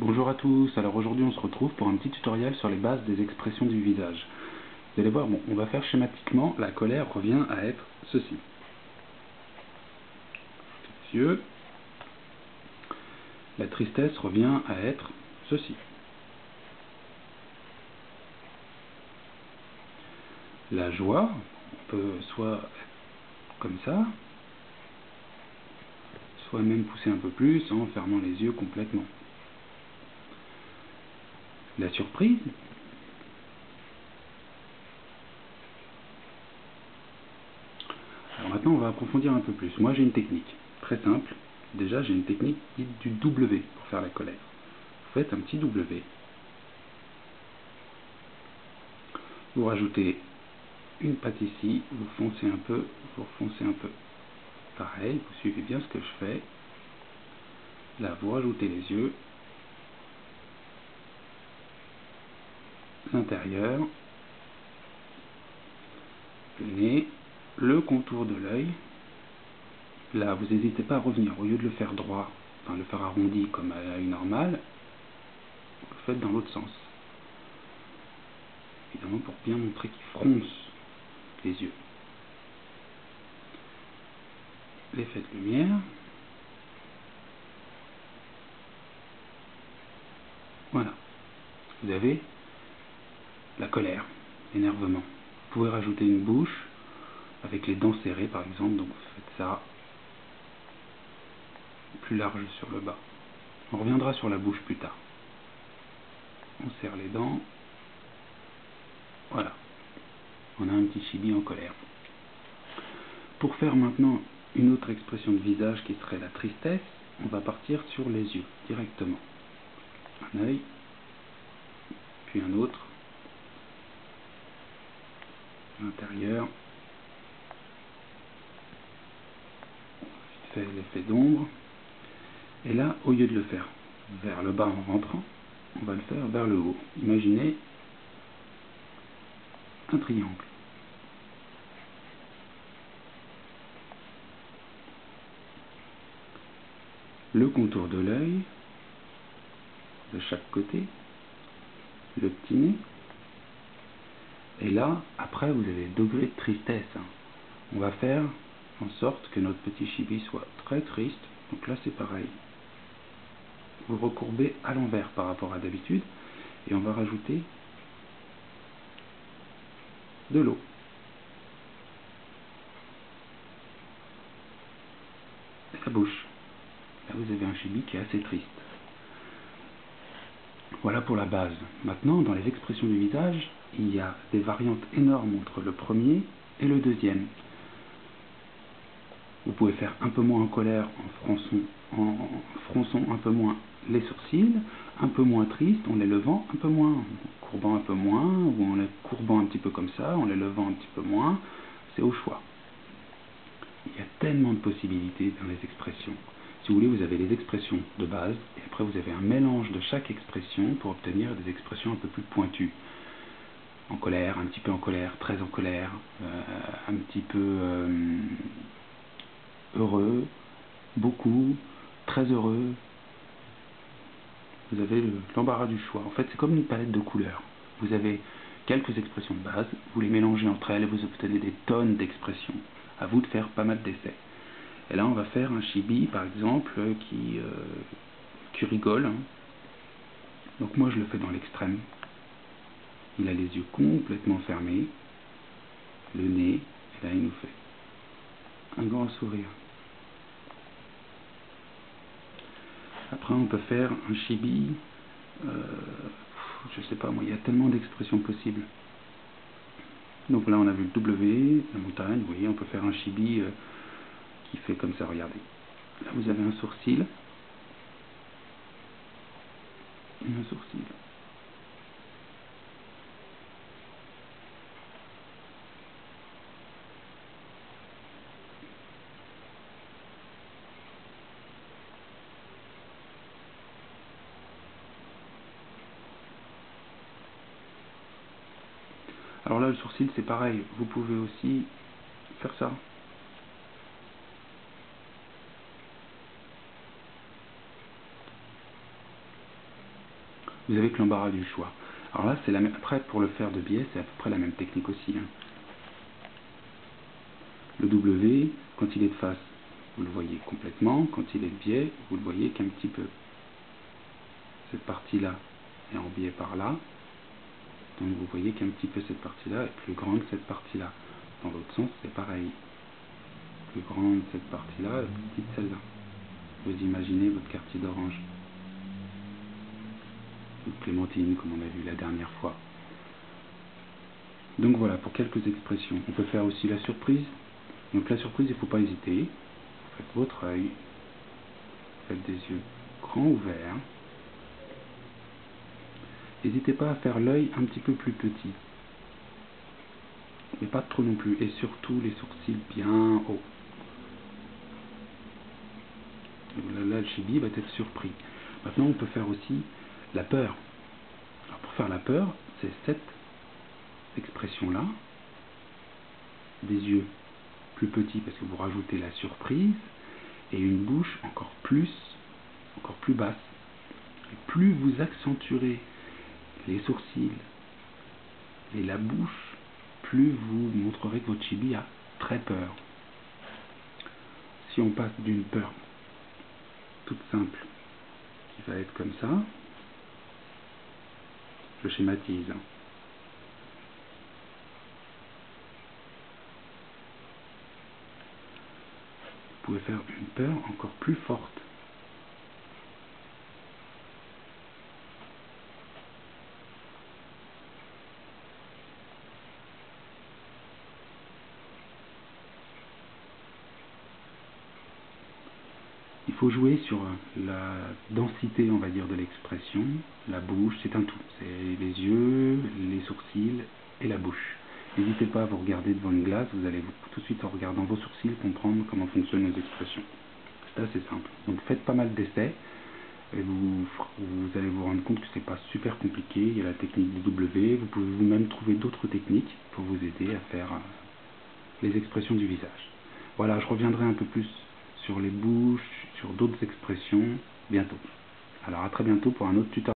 Bonjour à tous, alors aujourd'hui on se retrouve pour un petit tutoriel sur les bases des expressions du visage. Vous allez voir, bon, on va faire schématiquement, la colère revient à être ceci. Les yeux. La tristesse revient à être ceci. La joie, on peut soit comme ça, soit même pousser un peu plus en fermant les yeux complètement. La surprise, alors maintenant on va approfondir un peu plus. Moi j'ai une technique très simple. Déjà j'ai une technique dite du W pour faire la colère. Vous faites un petit W. Vous rajoutez une patte ici, vous foncez un peu, vous refoncez un peu. Pareil, vous suivez bien ce que je fais. Là, vous rajoutez les yeux, l'intérieur, le nez, le contour de l'œil. Là, vous n'hésitez pas à revenir. Au lieu de le faire droit, enfin le faire arrondi comme à l'œil normal, vous le faites dans l'autre sens. Évidemment pour bien montrer qu'il fronce les yeux. L'effet de lumière. Voilà. Vous avez la colère, l'énervement. Vous pouvez rajouter une bouche avec les dents serrées par exemple, donc vous faites ça plus large sur le bas. On reviendra sur la bouche plus tard. On serre les dents. Voilà. On a un petit chibi en colère. Pour faire maintenant une autre expression de visage qui serait la tristesse, on va partir sur les yeux directement. Un œil, puis un autre, l'intérieur, fait l'effet d'ombre, et là, au lieu de le faire vers le bas en rentrant, on va le faire vers le haut. Imaginez un triangle. Le contour de l'œil, de chaque côté, le petit nez, et là, après, vous avez le degré de tristesse. On va faire en sorte que notre petit chibi soit très triste. Donc là, c'est pareil. Vous recourbez à l'envers par rapport à d'habitude, et on va rajouter de l'eau. Et la bouche. Là, vous avez un chibi qui est assez triste. Voilà pour la base. Maintenant, dans les expressions du visage, il y a des variantes énormes entre le premier et le deuxième. Vous pouvez faire un peu moins en colère en fronçant un peu moins les sourcils, un peu moins triste en les levant un peu moins, en courbant un peu moins, ou en les courbant un petit peu comme ça, en les levant un petit peu moins. C'est au choix. Il y a tellement de possibilités dans les expressions. Si vous voulez, vous avez les expressions de base, et après vous avez un mélange de chaque expression pour obtenir des expressions un peu plus pointues. En colère, un petit peu en colère, très en colère, un petit peu heureux, beaucoup, très heureux. Vous avez l'embarras du choix. En fait, c'est comme une palette de couleurs. Vous avez quelques expressions de base, vous les mélangez entre elles et vous obtenez des tonnes d'expressions. À vous de faire pas mal d'essais. Et là, on va faire un chibi, par exemple, qui rigole. Donc moi, je le fais dans l'extrême. Il a les yeux complètement fermés, le nez, et là, il nous fait un grand sourire. Après, on peut faire un chibi, je sais pas moi, il y a tellement d'expressions possibles. Donc là, on a vu le W, la montagne, vous voyez, on peut faire un chibi qui fait comme ça, regardez. Là, vous avez un sourcil, et un sourcil. Alors là, le sourcil, c'est pareil. Vous pouvez aussi faire ça. vous avez que l'embarras du choix. Alors là, c'est après, pour le faire de biais, c'est à peu près la même technique aussi. Le W, quand il est de face, vous le voyez complètement. Quand il est de biais, vous le voyez qu'un petit peu. Cette partie-là est en biais par là. Donc vous voyez qu'un petit peu cette partie-là est plus grande que cette partie-là. Dans l'autre sens, c'est pareil. Plus grande cette partie-là et plus petite celle-là. Vous imaginez votre quartier d'orange. Ou de clémentine, comme on a vu la dernière fois. Donc voilà, pour quelques expressions. On peut faire aussi la surprise. Donc la surprise, il ne faut pas hésiter. Vous faites votre œil. Vous faites des yeux grands ouverts. N'hésitez pas à faire l'œil un petit peu plus petit. Mais pas trop non plus. Et surtout les sourcils bien hauts. Là, le chibi va être surpris. Maintenant, on peut faire aussi la peur. Alors, pour faire la peur, c'est cette expression-là. Des yeux plus petits parce que vous rajoutez la surprise. Et une bouche encore plus basse. Et plus vous accentuerez les sourcils et la bouche, plus vous montrerez que votre chibi a très peur. Si on passe d'une peur toute simple, qui va être comme ça, je schématise. Vous pouvez faire une peur encore plus forte. Il faut jouer sur la densité, on va dire, de l'expression. La bouche, c'est un tout. C'est les yeux, les sourcils et la bouche. N'hésitez pas à vous regarder devant une glace. Vous allez tout de suite, en regardant vos sourcils, comprendre comment fonctionnent nos expressions. C'est assez simple. Donc faites pas mal d'essais. Et vous allez vous rendre compte que c'est pas super compliqué. Il y a la technique du W. Vous pouvez vous-même trouver d'autres techniques pour vous aider à faire les expressions du visage. Voilà, je reviendrai un peu plus sur les bouches, sur d'autres expressions bientôt. Alors à très bientôt pour un autre tutoriel.